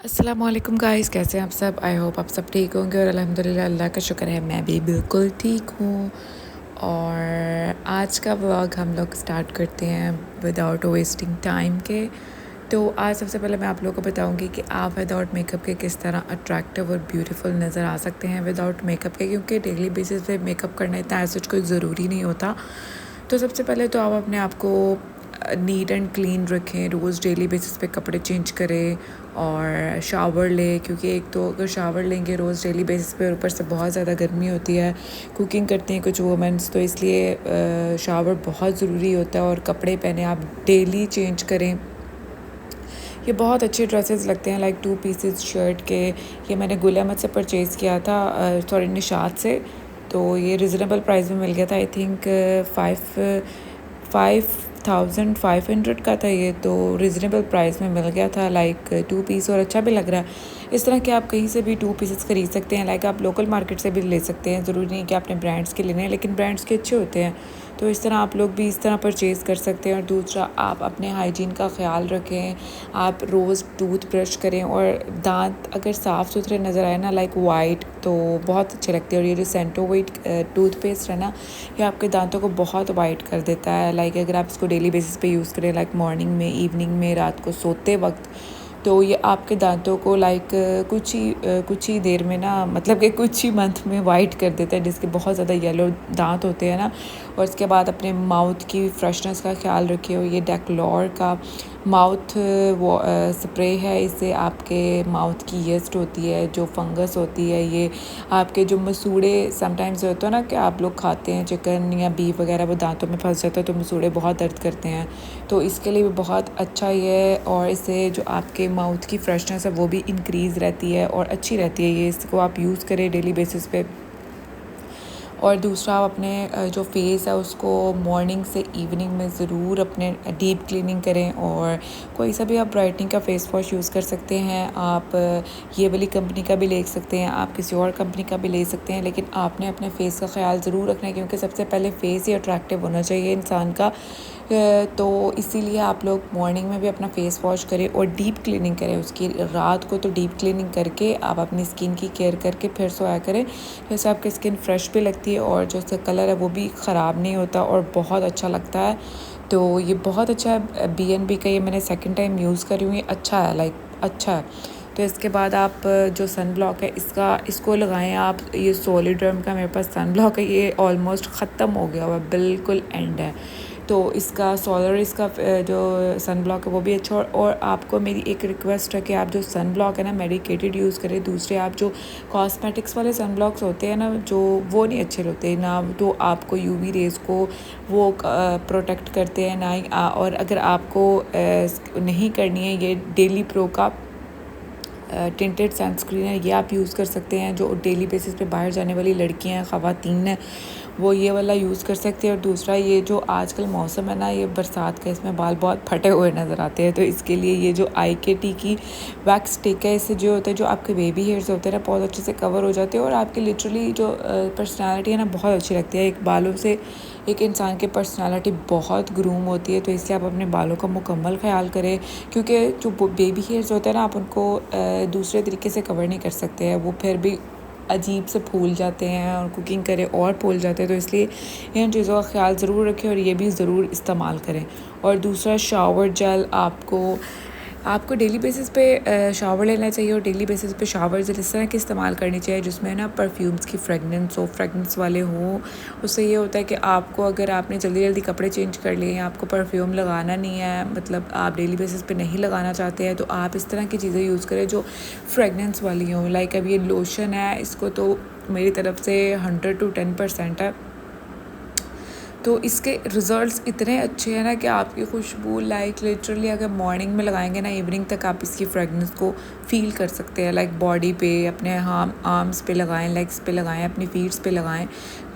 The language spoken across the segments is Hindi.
अस्सलाम वालेकुम गाइस, कैसे हैं आप सब। आई होप आप सब ठीक होंगे और अल्हम्दुलिल्लाह अल्लाह का शुक्र है मैं भी बिल्कुल ठीक हूँ। और आज का व्लॉग हम लोग स्टार्ट करते हैं विदाउट वेस्टिंग टाइम के। तो आज सबसे पहले मैं आप लोगों को बताऊंगी कि आप विदाउट मेकअप के किस तरह अट्रैक्टिव और ब्यूटीफुल नज़र आ सकते हैं विदाउट मेकअप के, क्योंकि डेली बेसिस पे मेकअप करना इतना ऐसा कोई ज़रूरी नहीं होता। तो सबसे पहले तो आप अपने आप को नीट एंड क्लीन रखें, रोज़ डेली बेसिस पे कपड़े चेंज करें और शावर लें, क्योंकि एक तो अगर शावर लेंगे रोज़ डेली बेसिस पे और ऊपर से बहुत ज़्यादा गर्मी होती है, कुकिंग करती हैं कुछ वुमेंस, तो इसलिए शावर बहुत ज़रूरी होता है। और कपड़े पहने आप डेली चेंज करें। ये बहुत अच्छे ड्रेसेस लगते हैं, लाइक 2 पीसेस शर्ट के। ये मैंने गुल अहमद से परचेज़ किया था, सॉरी निशात से। तो ये रिजनेबल प्राइस में मिल गया था। आई थिंक 5500 का था ये, तो रिजनेबल प्राइस में मिल गया था। लाइक 2 पीस और अच्छा भी लग रहा है। इस तरह के आप कहीं से भी 2 पीसेस खरीद सकते हैं। लाइक आप लोकल मार्केट से भी ले सकते हैं, ज़रूरी नहीं कि आपने ब्रांड्स के लेने हैं, लेकिन ब्रांड्स के अच्छे होते हैं। तो इस तरह आप लोग भी इस तरह परचेज़ कर सकते हैं। और दूसरा, आप अपने हाइजीन का ख़्याल रखें। आप रोज़ टूथ ब्रश करें और दांत अगर साफ़ सुथरे नज़र आए ना, लाइक वाइट, तो बहुत अच्छे लगते हैं। और ये जो सेंटोवेट टूथपेस्ट है ना, ये आपके दांतों को बहुत वाइट कर देता है। लाइक अगर आप इसको डेली बेसिस पे यूज़ करें, लाइक मॉर्निंग में, इवनिंग में, रात को सोते वक्त, तो ये आपके दांतों को लाइक कुछ ही देर में ना, मतलब कि कुछ ही मंथ में वाइट कर देता है, जिसके बहुत ज़्यादा येलो दांत होते हैं ना। और इसके बाद अपने माउथ की फ्रेशनेस का ख्याल रखिए। और ये डेक्लोर का माउथ वो स्प्रे है, इससे आपके माउथ की येस्ट होती है, जो फंगस होती है, ये आपके जो मसूड़े समटाइम्स होता है ना, कि आप लोग खाते हैं चिकन या बीफ वगैरह, वो दांतों में फंस जाता है तो मसूड़े बहुत दर्द करते हैं। तो इसके लिए भी बहुत अच्छा ये है। और इससे जो आपके माउथ की फ्रेशनेस है वो भी इंक्रीज़ रहती है और अच्छी रहती है। ये इसको आप यूज़ करें डेली बेसिस पे। और दूसरा, आप अपने जो फेस है उसको मॉर्निंग से इवनिंग में ज़रूर अपने डीप क्लीनिंग करें। और कोई सा भी आप ब्राइटनिंग का फेस वॉश यूज़ कर सकते हैं। आप ये वाली कंपनी का भी ले सकते हैं, आप किसी और कंपनी का भी ले सकते हैं, लेकिन आपने अपने फेस का ख्याल ज़रूर रखना है, क्योंकि सबसे पहले फेस ही अट्रैक्टिव होना चाहिए इंसान का। तो इसीलिए आप लोग मॉर्निंग में भी अपना फेस वॉश करें और डीप क्लीनिंग करें उसकी। रात को तो डीप क्लीनिंग करके आप अपनी स्किन की केयर करके फिर सोया करें, जैसे आपकी स्किन फ्रेश भी लगती है और जो उसका कलर है वो भी ख़राब नहीं होता और बहुत अच्छा लगता है। तो ये बहुत अच्छा है। BNB का ये मैंने सेकंड टाइम यूज़ करी हूँ, ये अच्छा है, लाइक अच्छा है। तो इसके बाद आप जो सन ब्लॉक है इसको लगाएं आप। ये सॉलिडर्म का मेरे पास सन ब्लॉक है, ये ऑलमोस्ट ख़त्म हो गया हुआ, बिल्कुल एंड है। तो इसका इसका जो सन ब्लॉक है वो भी अच्छा। और आपको मेरी एक रिक्वेस्ट है कि आप जो सन ब्लॉक है ना, मेडिकेटेड यूज़ करें। दूसरे, आप जो कॉस्मेटिक्स वाले सन ब्लॉक्स होते हैं ना, जो वो नहीं अच्छे होते ना, तो आपको UV रेज़ को वो प्रोटेक्ट करते हैं ना ही। और अगर आपको नहीं करनी है, ये डेली प्रो का टिंटेड सनस्क्रीन है, ये आप यूज़ कर सकते हैं। जो डेली बेसिस पे बाहर जाने वाली लड़कियां हैं, ख़वातीन हैं, वो ये वाला यूज़ कर सकते हैं। और दूसरा, ये जो आजकल मौसम है ना, ये बरसात का, इसमें बाल बहुत फटे हुए नज़र आते हैं, तो इसके लिए ये जो IKT की वैक्स स्टिक है, इससे जो होता है, जो आपके बेबी हेयर्स होते हैं ना, बहुत अच्छे से कवर हो जाते हैं और आपकी लिटरली जो पर्सनैलिटी है ना, बहुत अच्छी लगती है। एक बालों से एक इंसान की पर्सनालिटी बहुत ग्रूम होती है, तो इसलिए आप अपने बालों का मुकम्मल ख्याल करें, क्योंकि जो बेबी हेयर्स होते हैं ना, आप उनको दूसरे तरीके से कवर नहीं कर सकते हैं, वो फिर भी अजीब से फूल जाते हैं और कुकिंग करें और फूल जाते हैं। तो इसलिए इन चीज़ों का ख्याल ज़रूर रखें और ये भी ज़रूर इस्तेमाल करें। और दूसरा, शावर जेल आपको डेली बेसिस पे शावर लेना चाहिए। और डेली बेसिस पे शावर जेल इस तरह की इस्तेमाल करनी चाहिए जिसमें ना परफ्यूम्स की फ्रेगनेंस वाले हों। उससे ये होता है कि आपको, अगर आपने जल्दी जल्दी कपड़े चेंज कर लिए हैं, आपको परफ्यूम लगाना नहीं है, मतलब आप डेली बेसिस पे नहीं लगाना चाहते हैं, तो आप इस तरह की चीज़ें यूज़ करें जो फ्रेगनेंस वाली हों। लाइक अब ये लोशन है, इसको तो मेरी तरफ से 100 to 10% है। तो इसके रिज़ल्ट्स इतने अच्छे हैं ना कि आपकी खुशबू लाइक लिटरली अगर मॉर्निंग में लगाएंगे ना, इवनिंग तक आप इसकी फ्रेगनेंस को फ़ील कर सकते हैं। लाइक बॉडी पे, अपने आर्म्स पे लगाएं, लेग्स पे लगाएं, अपनी फीट्स पे लगाएं,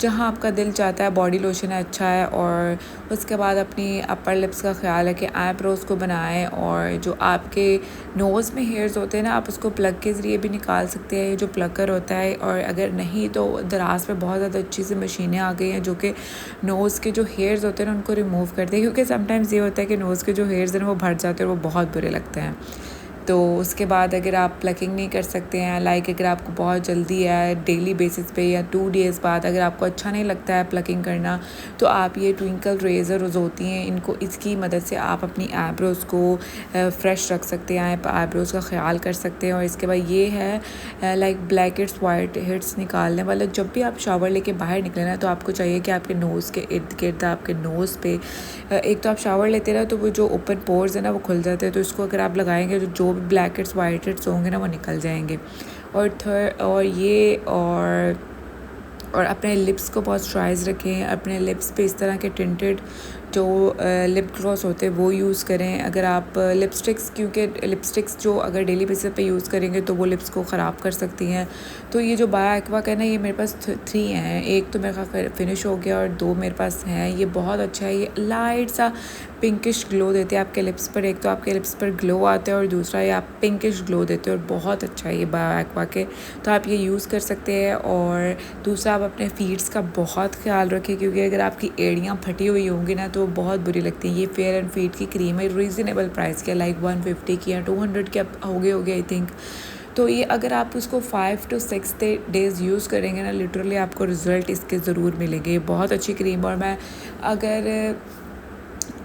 जहाँ आपका दिल चाहता है। बॉडी लोशन अच्छा है। और उसके बाद अपनी अपर लिप्स का ख्याल है कि आईब्रोज़ को बनाएं। और जो आपके नोज़ में हेयर्स होते हैं ना, आप उसको प्लग के ज़रिए भी निकाल सकते हैं, जो प्लकर होता है। और अगर नहीं तो दराज पे बहुत ज़्यादा अच्छी सी मशीनें आ गई हैं जो कि नोज़ के जो हेयर्स होते हैं ना, उनको रिमूव करते हैं, क्योंकि समटाइम्स ये होता है कि नोज़ के जो हेयर्स हैं वो भर जाते हैं और वो बहुत बुरे लगते हैं। तो उसके बाद अगर आप प्लकिंग नहीं कर सकते हैं, लाइक अगर आपको बहुत जल्दी है डेली बेसिस पे या 2 डेज़ बाद अगर आपको अच्छा नहीं लगता है प्लकिंग करना, तो आप ये ट्विंकल रेज़र्स होती हैं, इनको इसकी मदद से आप अपनी आईब्रोज़ को फ्रेश रख सकते हैं, आईब्रोज़ का ख्याल कर सकते हैं। और इसके बाद ये है like black heads white heads निकालने वाला। जब भी आप शावर लेके बाहर निकले ना, तो आपको चाहिए कि आपके नोज़ के इर्द गिर्द, आपके नोज़ पे एक तो आप शावर लेते ना तो वो जो ओपन पोर्स है ना वो खुल जाते हैं, तो इसको अगर आप लगाएंगे तो जो भी ब्लैक हेड्स वाइट हेड्स होंगे ना वो निकल जाएंगे। और अपने लिप्स को मॉइस्चराइज रखें। अपने लिप्स पे इस तरह के टिंटेड जो लिप ग्लॉस होते हैं वो यूज़ करें। अगर आप लिपस्टिक्स, क्योंकि लिपस्टिक्स जो अगर डेली बेसिस पे यूज़ करेंगे तो वो लिप्स को ख़राब कर सकती हैं। तो ये जो बायो एक्वा का है ना, ये मेरे पास 3 हैं, एक तो मेरे ख्याल फिनिश हो गया और 2 मेरे पास हैं। ये बहुत अच्छा है, ये लाइट सा पिंकिश ग्लो देते हैं आपके लिप्स पर। एक तो आपके लिप्स पर ग्लो आता है और दूसरा ये आप पिंकिश ग्लो देते हैं और बहुत अच्छा है ये बायो एक्वा के, तो आप ये यूज़ कर सकते हैं। और दूसरा, आप अपने फीट्स का बहुत ख्याल रखें, क्योंकि अगर आपकी एड़ियाँ फटी हुई होंगी ना तो बहुत बुरी लगती हैं। ये फेयर एंड फिट की क्रीम है, रीज़नेबल प्राइस की, लाइक 150 की या 200 के हो गए आई थिंक। तो ये अगर आप उसको 5 to 6 डेज़ यूज़ करेंगे ना, लिटरली आपको रिज़ल्ट इसके ज़रूर मिलेंगे। बहुत अच्छी क्रीम। और मैं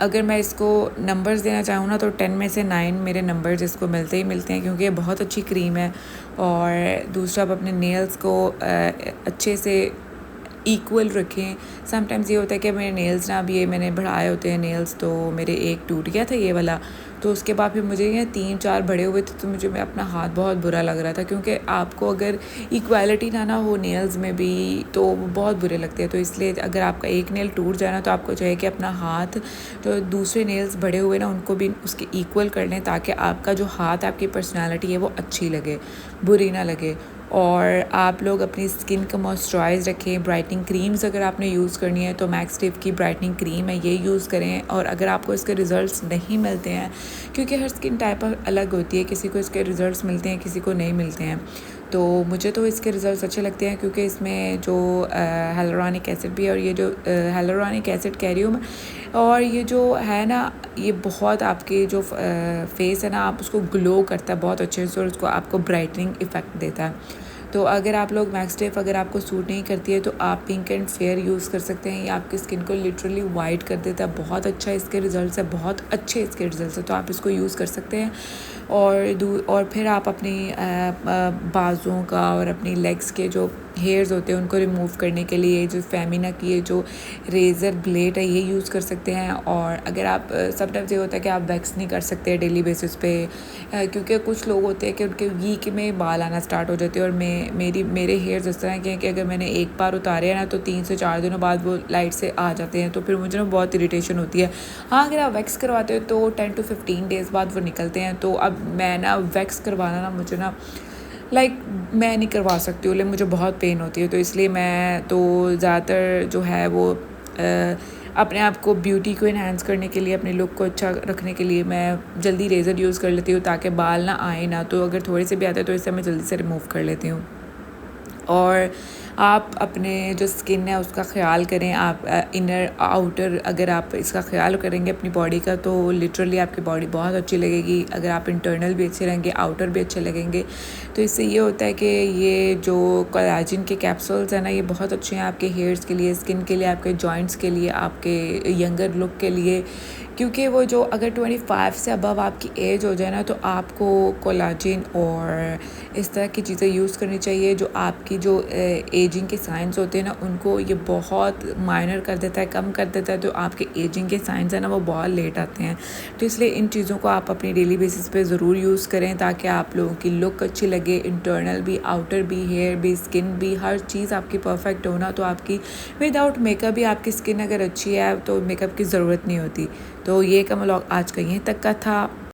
अगर मैं इसको नंबर्स देना चाहूँ ना, तो 10 में से 9 मेरे नंबर्स इसको मिलते ही मिलते हैं, क्योंकि ये बहुत अच्छी क्रीम है। और दूसरा, आप अपने नेल्स को अच्छे से इक्वल रखें। समटाइम्स ये होता है कि मेरे नेल्स ना, अब ये मैंने बढ़ाए होते हैं नेल्स, तो मेरे एक टूट गया था ये वाला, तो उसके बाद फिर मुझे ये 3-4 बड़े हुए थे, तो मुझे अपना हाथ बहुत बुरा लग रहा था, क्योंकि आपको अगर इक्वालिटी ना हो नेल्स में भी तो वो बहुत बुरे लगते हैं। तो इसलिए अगर आपका एक नेल टूट जाए ना, तो आपको चाहिए कि अपना हाथ, तो दूसरे नेल्स बड़े हुए ना उनको भी उसके इक्वल कर लें, ताकि आपका जो हाथ, आपकी पर्सनैलिटी है वो अच्छी लगे, बुरी ना लगे। और आप लोग अपनी स्किन को मॉइस्चराइज रखें। ब्राइटनिंग क्रीम्स अगर आपने यूज़ करनी है तो मैक्सटिव की ब्राइटनिंग क्रीम है, ये यूज़ करें। और अगर आपको इसके रिज़ल्ट्स नहीं मिलते हैं, क्योंकि हर स्किन टाइप अलग होती है, किसी को इसके रिज़ल्ट्स मिलते हैं, किसी को नहीं मिलते हैं, तो मुझे तो इसके रिज़ल्ट्स अच्छे लगते हैं, क्योंकि इसमें जो हाइलुरोनिक एसिड भी है, और ये जो हाइलुरोनिक एसिड कह रही हूँ मैं, और ये जो है ना, ये बहुत आपके जो फेस है ना, आप उसको ग्लो करता है बहुत अच्छे से, और उसको आपको ब्राइटनिंग इफ़ेक्ट देता है। तो अगर आप लोग मैक्सटिव अगर आपको सूट नहीं करती है, तो आप पिंक एंड फेयर यूज़ कर सकते हैं। ये आपकी स्किन को लिटरली वाइट कर देता है। बहुत अच्छा इसके रिज़ल्ट्स है, बहुत अच्छे इसके रिज़ल्ट्स है, तो आप इसको यूज़ कर सकते हैं। और फिर आप अपनी बाजुओं का और अपनी लेग्स के जो हेयर्स होते हैं उनको रिमूव करने के लिए जो फेमिना की ये जो रेज़र ब्लेड है ये यूज़ कर सकते हैं। और अगर आप समटाइम्स ये होता है कि आप वैक्स नहीं कर सकते डेली बेसिस पे, क्योंकि कुछ लोग होते हैं कि उनके वीक में बाल आना स्टार्ट हो जाते हैं, और मेरे हेयर्स इस तरह के हैं कि अगर मैंने एक बार उतारे हैं ना, तो 3 से 4 दिनों बाद वो लाइट से आ जाते हैं, तो फिर मुझे ना बहुत इरिटेशन होती है। हाँ, अगर आप वैक्स करवाते हो तो 10 to 15 डेज़ बाद वो निकलते हैं। तो अब मैं ना वैक्स करवाना ना, मुझे ना मैं नहीं करवा सकती हूँ, लेकिन मुझे बहुत पेन होती है, तो इसलिए मैं तो ज़्यादातर जो है वो अपने आप को ब्यूटी को इन्हांस करने के लिए, अपने लुक को अच्छा रखने के लिए मैं जल्दी रेज़र यूज़ कर लेती हूँ, ताकि बाल ना आए ना। तो अगर थोड़े से भी आते हैं तो इससे मैं जल्दी से रिमूव कर लेती हूँ। और आप अपने जो स्किन है उसका ख्याल करें। आप इनर आउटर अगर आप इसका ख्याल करेंगे अपनी बॉडी का, तो लिटरली आपकी बॉडी बहुत अच्छी लगेगी। अगर आप इंटरनल भी अच्छे रहेंगे, आउटर भी अच्छे लगेंगे, तो इससे ये होता है कि ये जो कोलाजन के कैप्सूल्स हैं ना, ये बहुत अच्छे हैं आपके हेयर्स के लिए, स्किन के लिए, आपके जॉइंट्स के लिए, आपके यंगर लुक के लिए। क्योंकि वो जो अगर 25 से अबव आपकी एज हो जाए ना, तो आपको कोलाजन और इस तरह की चीज़ें यूज़ करनी चाहिए, जो आपकी जो एजिंग के साइंस होते हैं ना, उनको ये बहुत माइनर कर देता है, कम कर देता है। तो आपके एजिंग के साइंस है ना, वो बहुत लेट आते हैं। तो इसलिए इन चीज़ों को आप अपनी डेली बेसिस पे ज़रूर यूज़ करें, ताकि आप लोगों की लुक अच्छी लगे, इंटरनल भी, आउटर भी, हेयर भी, स्किन भी, हर चीज़ आपकी परफेक्ट होना। तो आपकी विदाउट मेकअप भी आपकी स्किन अगर अच्छी है तो मेकअप की ज़रूरत नहीं होती। तो ये का व्लॉग आज का यहीं तक का था।